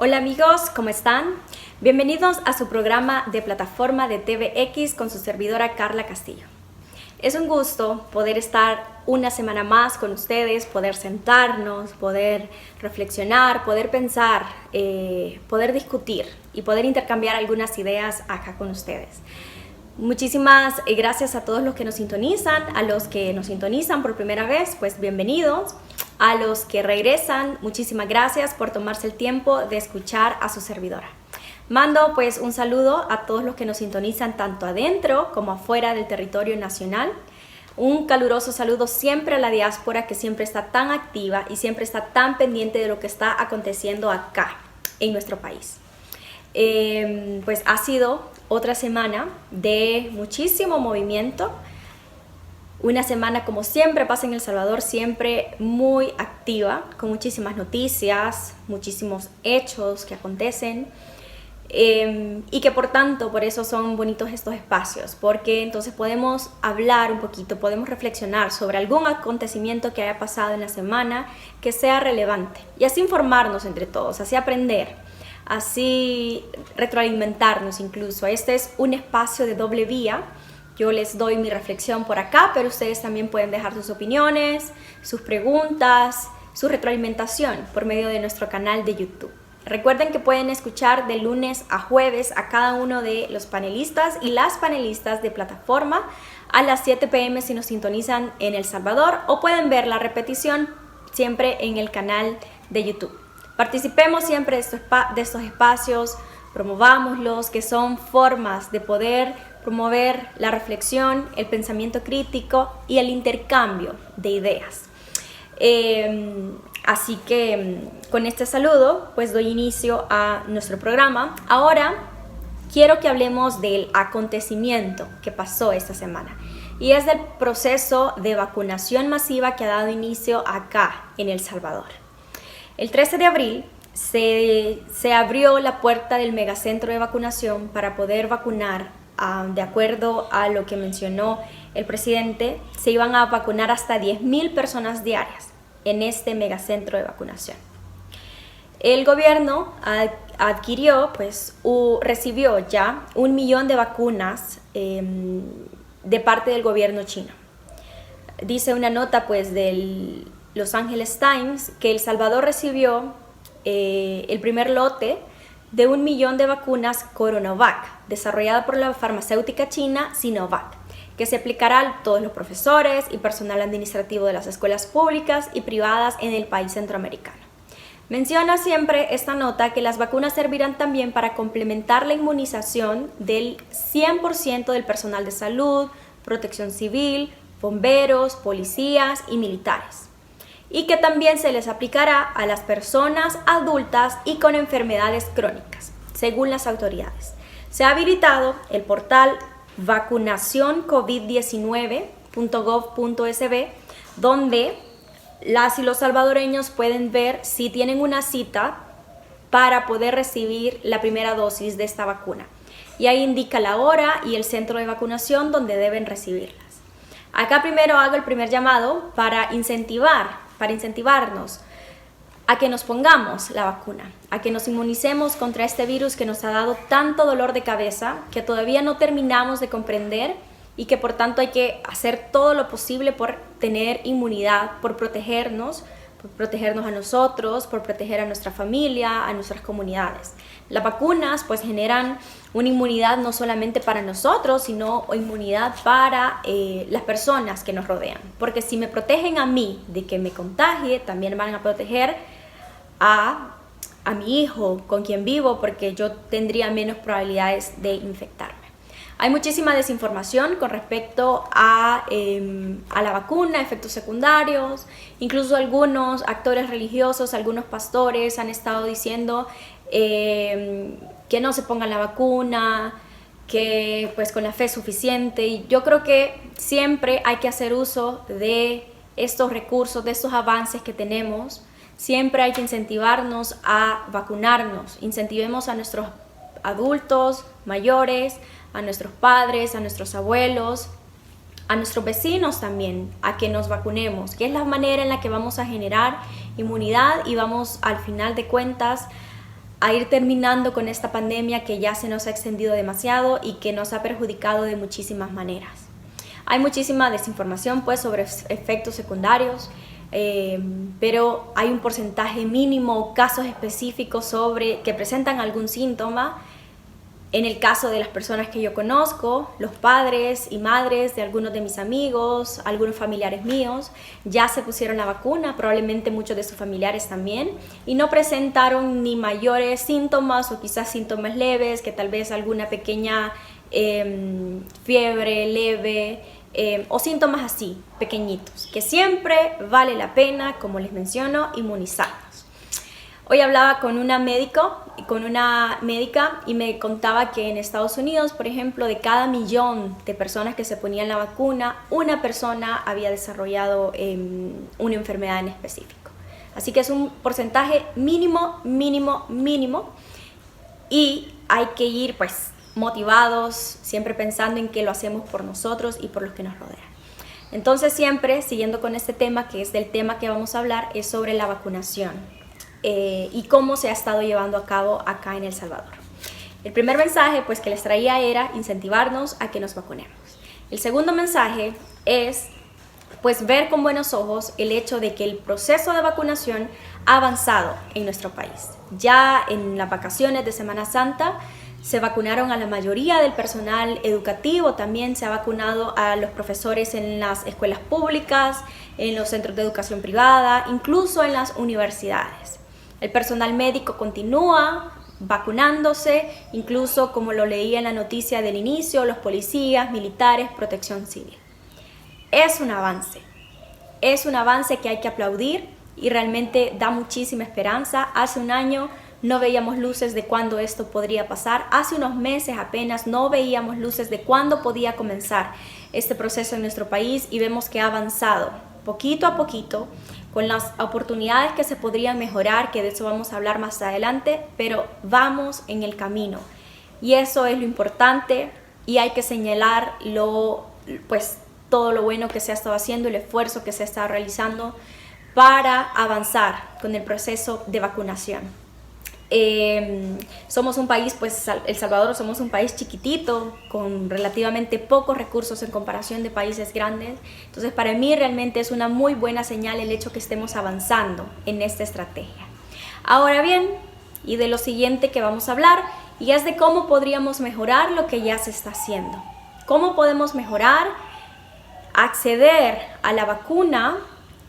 Hola amigos, ¿cómo están? Bienvenidos a su programa de plataforma de TVX con su servidora Carla Castillo. Es un gusto poder estar una semana más con ustedes, poder sentarnos, poder reflexionar, poder pensar, poder discutir y poder intercambiar algunas ideas acá con ustedes. Muchísimas gracias a todos los que nos sintonizan, a los que nos sintonizan por primera vez, pues bienvenidos. A los que regresan, muchísimas gracias por tomarse el tiempo de escuchar a su servidora. Mando pues un saludo a todos los que nos sintonizan tanto adentro como afuera del territorio nacional. Un caluroso saludo siempre a la diáspora que siempre está tan activa y siempre está tan pendiente de lo que está aconteciendo acá en nuestro país. Pues ha sido otra semana de muchísimo movimiento. Una semana, como siempre pasa en El Salvador, siempre muy activa, con muchísimas noticias, muchísimos hechos que acontecen y que por tanto, por eso son bonitos estos espacios, porque entonces podemos hablar un poquito, podemos reflexionar sobre algún acontecimiento que haya pasado en la semana que sea relevante y así informarnos entre todos, así aprender, así retroalimentarnos incluso. Este es un espacio de doble vía. Yo les doy mi reflexión por acá, pero ustedes también pueden dejar sus opiniones, sus preguntas, su retroalimentación por medio de nuestro canal de YouTube. Recuerden que pueden escuchar de lunes a jueves a cada uno de los panelistas y las panelistas de plataforma a las 7 p.m. si nos sintonizan en El Salvador, o pueden ver la repetición siempre en el canal de YouTube. Participemos siempre de estos espacios, promovámoslos, que son formas de poder promover la reflexión, el pensamiento crítico y el intercambio de ideas. Así que con este saludo pues doy inicio a nuestro programa. Ahora quiero que hablemos del acontecimiento que pasó esta semana y es del proceso de vacunación masiva que ha dado inicio acá en El Salvador. El 13 de abril se abrió la puerta del megacentro de vacunación para poder vacunar. De acuerdo a lo que mencionó el presidente, se iban a vacunar hasta 10,000 personas diarias en este megacentro de vacunación. El gobierno recibió ya 1 millón de vacunas de parte del gobierno chino. Dice una nota pues del Los Angeles Times que El Salvador recibió el primer lote de 1 millón de vacunas Coronavac, desarrollada por la farmacéutica china Sinovac, que se aplicará a todos los profesores y personal administrativo de las escuelas públicas y privadas en el país centroamericano. Menciona siempre esta nota que las vacunas servirán también para complementar la inmunización del 100% del personal de salud, protección civil, bomberos, policías y militares, y que también se les aplicará a las personas adultas y con enfermedades crónicas, según las autoridades. Se ha habilitado el portal vacunacioncovid19.gov.sb, donde las y los salvadoreños pueden ver si tienen una cita para poder recibir la primera dosis de esta vacuna. Y ahí indica la hora y el centro de vacunación donde deben recibirlas. Acá primero hago el primer llamado para incentivarnos a que nos pongamos la vacuna, a que nos inmunicemos contra este virus que nos ha dado tanto dolor de cabeza, que todavía no terminamos de comprender y que por tanto hay que hacer todo lo posible por tener inmunidad, por protegernos a nosotros, por proteger a nuestra familia, a nuestras comunidades. Las vacunas pues generan una inmunidad no solamente para nosotros, sino inmunidad para las personas que nos rodean. Porque si me protegen a mí de que me contagie, también van a proteger a mi hijo con quien vivo, porque yo tendría menos probabilidades de infectarme. Hay muchísima desinformación con respecto a la vacuna, efectos secundarios. Incluso algunos actores religiosos, algunos pastores han estado diciendo que no se pongan la vacuna, que pues con la fe es suficiente. Y yo creo que siempre hay que hacer uso de estos recursos, de estos avances que tenemos. Siempre hay que incentivarnos a vacunarnos. Incentivemos a nuestros adultos mayores, a nuestros padres, a nuestros abuelos, a nuestros vecinos también, a que nos vacunemos, que es la manera en la que vamos a generar inmunidad y vamos al final de cuentas a ir terminando con esta pandemia que ya se nos ha extendido demasiado y que nos ha perjudicado de muchísimas maneras. Hay muchísima desinformación pues sobre efectos secundarios, pero hay un porcentaje mínimo, casos específicos que presentan algún síntoma. En el caso de las personas que yo conozco, los padres y madres de algunos de mis amigos, algunos familiares míos, ya se pusieron la vacuna, probablemente muchos de sus familiares también, y no presentaron ni mayores síntomas o quizás síntomas leves, que tal vez alguna pequeña fiebre leve, o síntomas así, pequeñitos, que siempre vale la pena, como les menciono, inmunizarnos. Hoy hablaba con una médica y me contaba que en Estados Unidos, por ejemplo, de cada 1.000.000 de personas que se ponían la vacuna, una persona había desarrollado una enfermedad en específico. Así que es un porcentaje mínimo, y hay que ir pues motivados, siempre pensando en que lo hacemos por nosotros y por los que nos rodean. Entonces siempre, siguiendo con este tema, que es del tema que vamos a hablar, es sobre la vacunación y cómo se ha estado llevando a cabo acá en El Salvador. El primer mensaje pues que les traía era incentivarnos a que nos vacunemos. El segundo mensaje es pues ver con buenos ojos el hecho de que el proceso de vacunación ha avanzado en nuestro país. Ya en las vacaciones de Semana Santa se vacunaron a la mayoría del personal educativo, también se ha vacunado a los profesores en las escuelas públicas, en los centros de educación privada, incluso en las universidades. El personal médico continúa vacunándose, incluso como lo leía en la noticia del inicio, los policías, militares, protección civil. Es un avance que hay que aplaudir y realmente da muchísima esperanza. Hace un año no veíamos luces de cuándo esto podría pasar. Hace unos meses apenas no veíamos luces de cuándo podía comenzar este proceso en nuestro país y vemos que ha avanzado poquito a poquito con las oportunidades que se podrían mejorar, que de eso vamos a hablar más adelante, pero vamos en el camino y eso es lo importante y hay que señalar todo lo bueno que se ha estado haciendo, el esfuerzo que se está realizando para avanzar con el proceso de vacunación. Somos un país, pues El Salvador somos un país chiquitito con relativamente pocos recursos en comparación de países grandes, entonces para mí realmente es una muy buena señal el hecho que estemos avanzando en esta estrategia. Ahora bien, y de lo siguiente que vamos a hablar, y es de cómo podríamos mejorar lo que ya se está haciendo. ¿Cómo podemos mejorar, acceder a la vacuna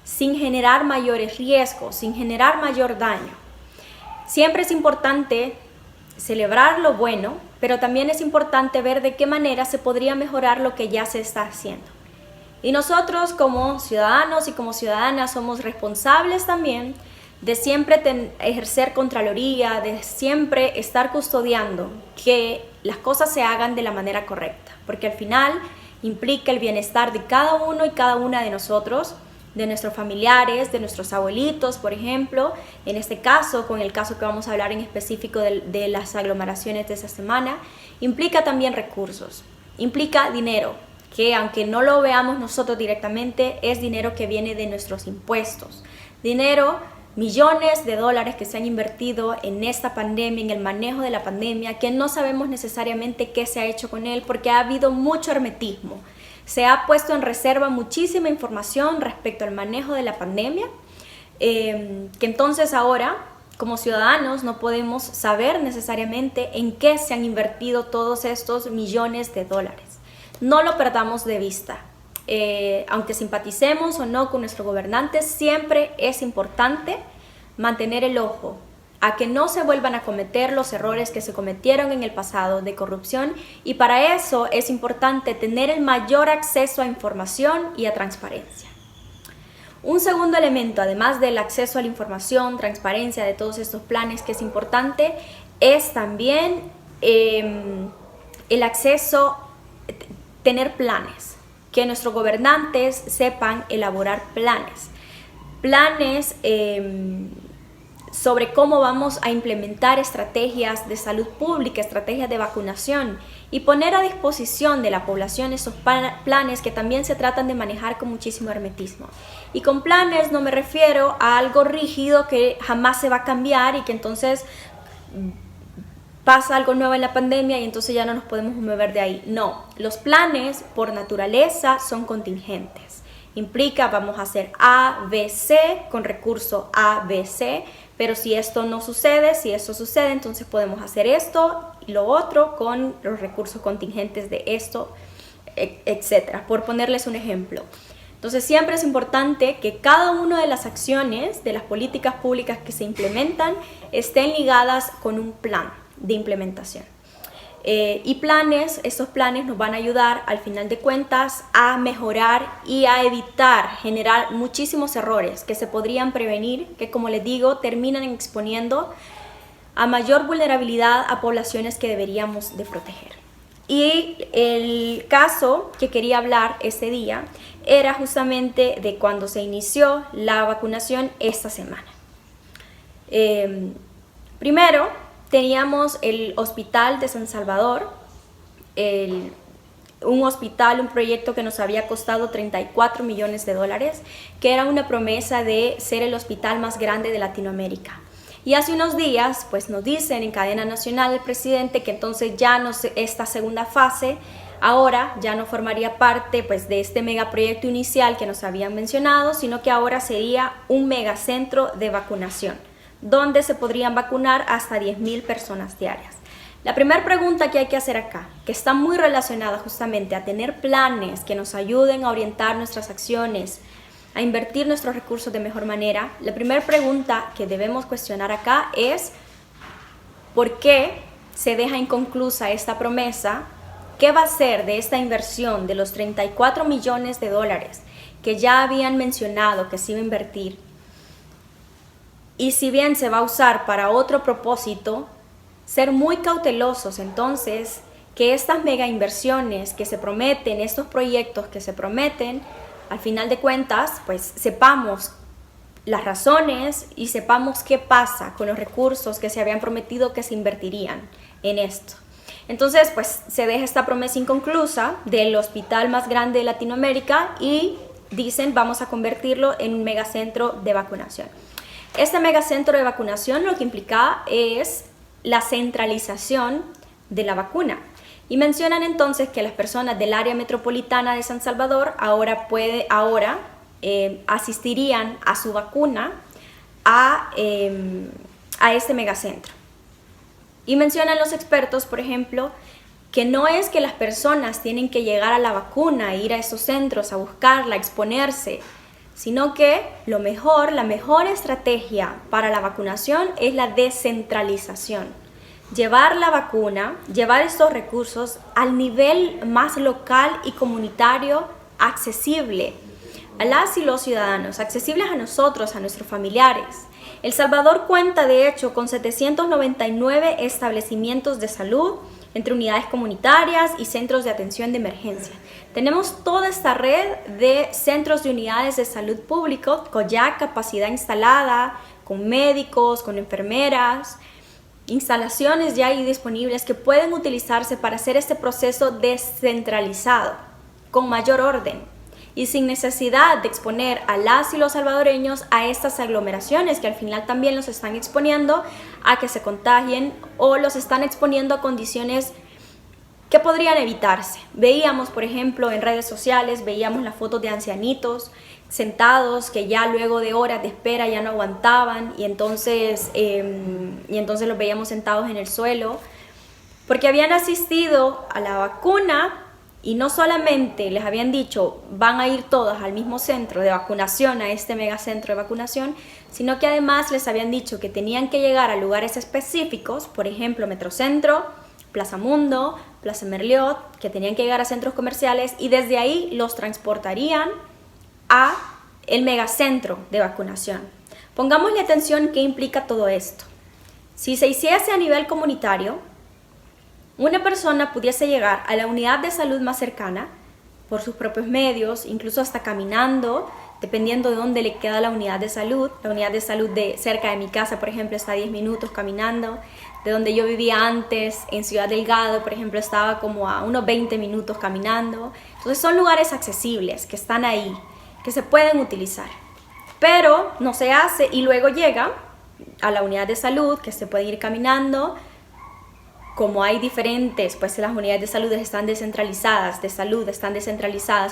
sin generar mayores riesgos, sin generar mayor daño? Siempre es importante celebrar lo bueno, pero también es importante ver de qué manera se podría mejorar lo que ya se está haciendo. Y nosotros como ciudadanos y como ciudadanas somos responsables también de siempre ejercer contraloría, de siempre estar custodiando que las cosas se hagan de la manera correcta, porque al final implica el bienestar de cada uno y cada una de nosotros, de nuestros familiares, de nuestros abuelitos, por ejemplo. En este caso, con el caso que vamos a hablar en específico de las aglomeraciones de esta semana, implica también recursos, implica dinero, que aunque no lo veamos nosotros directamente, es dinero que viene de nuestros impuestos. Dinero, millones de dólares que se han invertido en esta pandemia, en el manejo de la pandemia, que no sabemos necesariamente qué se ha hecho con él porque ha habido mucho hermetismo. Se ha puesto en reserva muchísima información respecto al manejo de la pandemia, que entonces ahora, como ciudadanos, no podemos saber necesariamente en qué se han invertido todos estos millones de dólares. No lo perdamos de vista. Aunque simpaticemos o no con nuestros gobernantes, siempre es importante mantener el ojo a que no se vuelvan a cometer los errores que se cometieron en el pasado de corrupción, y para eso es importante tener el mayor acceso a información y a transparencia. Un segundo elemento, además del acceso a la información, transparencia de todos estos planes que es importante, es también el acceso, tener planes, que nuestros gobernantes sepan elaborar planes sobre cómo vamos a implementar estrategias de salud pública, estrategias de vacunación y poner a disposición de la población esos planes que también se tratan de manejar con muchísimo hermetismo. Y con planes no me refiero a algo rígido que jamás se va a cambiar y que entonces pasa algo nuevo en la pandemia y entonces ya no nos podemos mover de ahí. No, los planes por naturaleza son contingentes. Implica, vamos a hacer A, B, C con recurso A, B, C, pero si esto no sucede, si esto sucede, entonces podemos hacer esto y lo otro con los recursos contingentes de esto, etcétera, por ponerles un ejemplo. Entonces siempre es importante que cada una de las acciones, de las políticas públicas que se implementan, estén ligadas con un plan de implementación. Y estos planes nos van a ayudar al final de cuentas a mejorar y a evitar generar muchísimos errores que se podrían prevenir, que como les digo, terminan exponiendo a mayor vulnerabilidad a poblaciones que deberíamos de proteger. Y el caso que quería hablar este día era justamente de cuando se inició la vacunación esta semana. Primero, teníamos el Hospital de San Salvador, un proyecto que nos había costado $34 millones, que era una promesa de ser el hospital más grande de Latinoamérica. Y hace unos días, pues nos dicen en cadena nacional el presidente que entonces ya no esta segunda fase ahora ya no formaría parte pues de este megaproyecto inicial que nos habían mencionado, sino que ahora sería un megacentro de vacunación, donde se podrían vacunar hasta 10,000 personas diarias. La primera pregunta que hay que hacer acá, que está muy relacionada justamente a tener planes que nos ayuden a orientar nuestras acciones, a invertir nuestros recursos de mejor manera, la primera pregunta que debemos cuestionar acá es ¿por qué se deja inconclusa esta promesa? ¿Qué va a ser de esta inversión de los $34 millones que ya habían mencionado que se iba a invertir? Y si bien se va a usar para otro propósito, ser muy cautelosos entonces que estas mega inversiones que se prometen, estos proyectos que se prometen, al final de cuentas, pues sepamos las razones y sepamos qué pasa con los recursos que se habían prometido que se invertirían en esto. Entonces, pues se deja esta promesa inconclusa del hospital más grande de Latinoamérica y dicen vamos a convertirlo en un megacentro de vacunación. Este megacentro de vacunación lo que implica es la centralización de la vacuna. Y mencionan entonces que las personas del área metropolitana de San Salvador ahora asistirían a su vacuna a este megacentro. Y mencionan los expertos, por ejemplo, que no es que las personas tienen que llegar a la vacuna, ir a esos centros a buscarla, exponerse, sino que la mejor estrategia para la vacunación es la descentralización. Llevar la vacuna, llevar estos recursos al nivel más local y comunitario accesible a las y los ciudadanos, accesibles a nosotros, a nuestros familiares. El Salvador cuenta de hecho con 799 establecimientos de salud entre unidades comunitarias y centros de atención de emergencia. Tenemos toda esta red de centros de unidades de salud público con ya capacidad instalada, con médicos, con enfermeras, instalaciones ya ahí disponibles que pueden utilizarse para hacer este proceso descentralizado, con mayor orden y sin necesidad de exponer a las y los salvadoreños a estas aglomeraciones que al final también los están exponiendo a que se contagien o los están exponiendo a condiciones que podrían evitarse. Veíamos, por ejemplo, en redes sociales, veíamos las fotos de ancianitos sentados que ya luego de horas de espera ya no aguantaban y entonces los veíamos sentados en el suelo porque habían asistido a la vacuna y no solamente les habían dicho van a ir todas al mismo centro de vacunación, a este megacentro de vacunación, sino que además les habían dicho que tenían que llegar a lugares específicos, por ejemplo Metrocentro, Plaza Mundo, Plaza Merliot, que tenían que llegar a centros comerciales y desde ahí los transportarían a el megacentro de vacunación. Pongámosle atención qué implica todo esto. Si se hiciese a nivel comunitario, una persona pudiese llegar a la unidad de salud más cercana por sus propios medios, incluso hasta caminando, dependiendo de dónde le queda la unidad de salud. La unidad de salud de cerca de mi casa, por ejemplo, está a 10 minutos caminando. De donde yo vivía antes, en Ciudad Delgado, por ejemplo, estaba como a unos 20 minutos caminando. Entonces son lugares accesibles que están ahí, que se pueden utilizar. Pero no se hace y luego llega a la unidad de salud, que se puede ir caminando. Como hay diferentes, pues las unidades de salud están descentralizadas,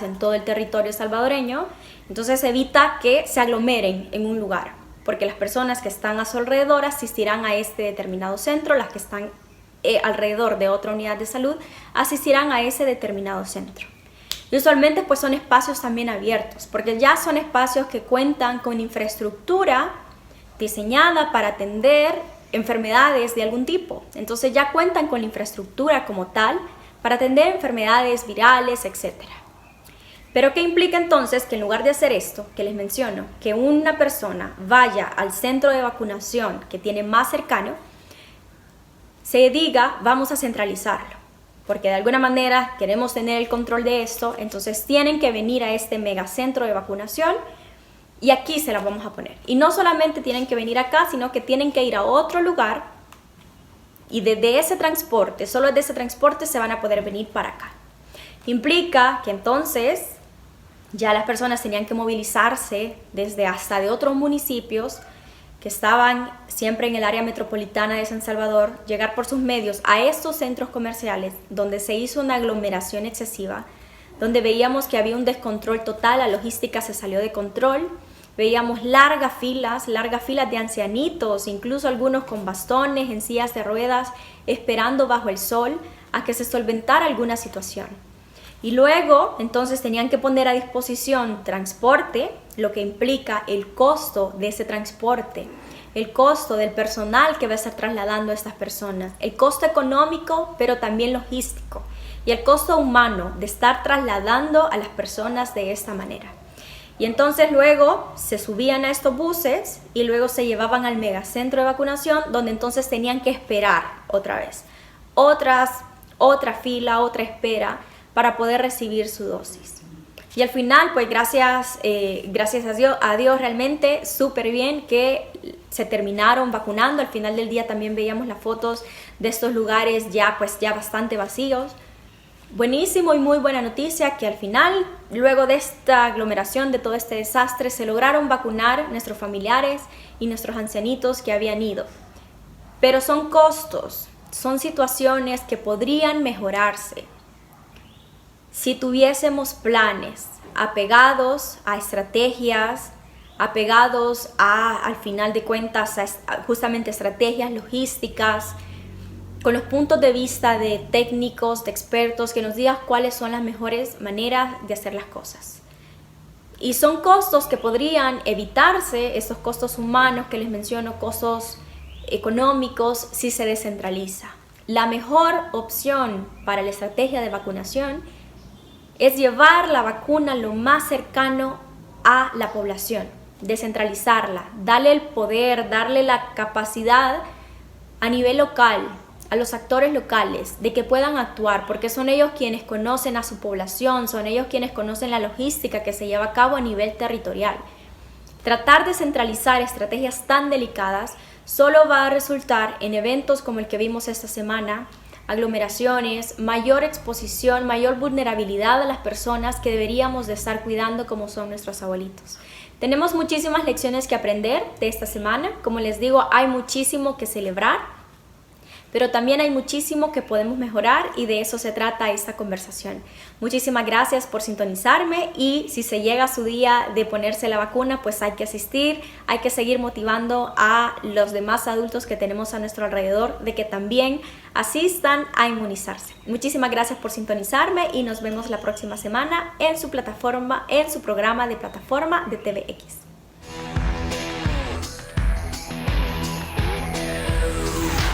en todo el territorio salvadoreño, entonces evita que se aglomeren en un lugar, porque las personas que están a su alrededor asistirán a este determinado centro, las que están alrededor de otra unidad de salud asistirán a ese determinado centro. Y usualmente pues son espacios también abiertos, porque ya son espacios que cuentan con infraestructura diseñada para atender enfermedades de algún tipo. Entonces ya cuentan con la infraestructura como tal para atender enfermedades virales, etc. Pero ¿qué implica entonces que en lugar de hacer esto que les menciono, que una persona vaya al centro de vacunación que tiene más cercano, se diga vamos a centralizarlo? Porque de alguna manera queremos tener el control de esto, entonces tienen que venir a este megacentro de vacunación y aquí se las vamos a poner. Y no solamente tienen que venir acá, sino que tienen que ir a otro lugar y desde ese transporte, solo desde ese transporte se van a poder venir para acá. Implica que entonces ya las personas tenían que movilizarse desde hasta de otros municipios que estaban siempre en el área metropolitana de San Salvador, llegar por sus medios a estos centros comerciales donde se hizo una aglomeración excesiva, donde veíamos que había un descontrol total, la logística se salió de control, veíamos largas filas de ancianitos, incluso algunos con bastones, en sillas de ruedas, esperando bajo el sol a que se solventara alguna situación. Y luego, entonces, tenían que poner a disposición transporte, lo que implica el costo de ese transporte, el costo del personal que va a estar trasladando a estas personas, el costo económico, pero también logístico, y el costo humano de estar trasladando a las personas de esta manera. Y entonces luego se subían a estos buses y luego se llevaban al megacentro de vacunación, donde entonces tenían que esperar otra vez, otra fila, otra espera, para poder recibir su dosis. Y al final, pues gracias a Dios realmente súper bien que se terminaron vacunando. Al final del día también veíamos las fotos de estos lugares ya bastante vacíos. Buenísimo y muy buena noticia que al final, luego de esta aglomeración, de todo este desastre, se lograron vacunar nuestros familiares y nuestros ancianitos que habían ido. Pero son costos, son situaciones que podrían mejorarse si tuviésemos planes apegados a estrategias, apegados al final de cuentas, justamente estrategias logísticas, con los puntos de vista de técnicos, de expertos, que nos digan cuáles son las mejores maneras de hacer las cosas. Y son costos que podrían evitarse, esos costos humanos que les menciono, costos económicos, si se descentraliza. La mejor opción para la estrategia de vacunación es llevar la vacuna lo más cercano a la población, descentralizarla, darle el poder, darle la capacidad a nivel local, a los actores locales, de que puedan actuar, porque son ellos quienes conocen a su población, son ellos quienes conocen la logística que se lleva a cabo a nivel territorial. Tratar de centralizar estrategias tan delicadas solo va a resultar en eventos como el que vimos esta semana, aglomeraciones, mayor exposición, mayor vulnerabilidad a las personas que deberíamos de estar cuidando como son nuestros abuelitos. Tenemos muchísimas lecciones que aprender de esta semana. Como les digo, hay muchísimo que celebrar, pero también hay muchísimo que podemos mejorar y de eso se trata esta conversación. Muchísimas gracias por sintonizarme y si se llega a su día de ponerse la vacuna, pues hay que asistir, hay que seguir motivando a los demás adultos que tenemos a nuestro alrededor de que también asistan a inmunizarse. Muchísimas gracias por sintonizarme y nos vemos la próxima semana en su programa de plataforma de TVX.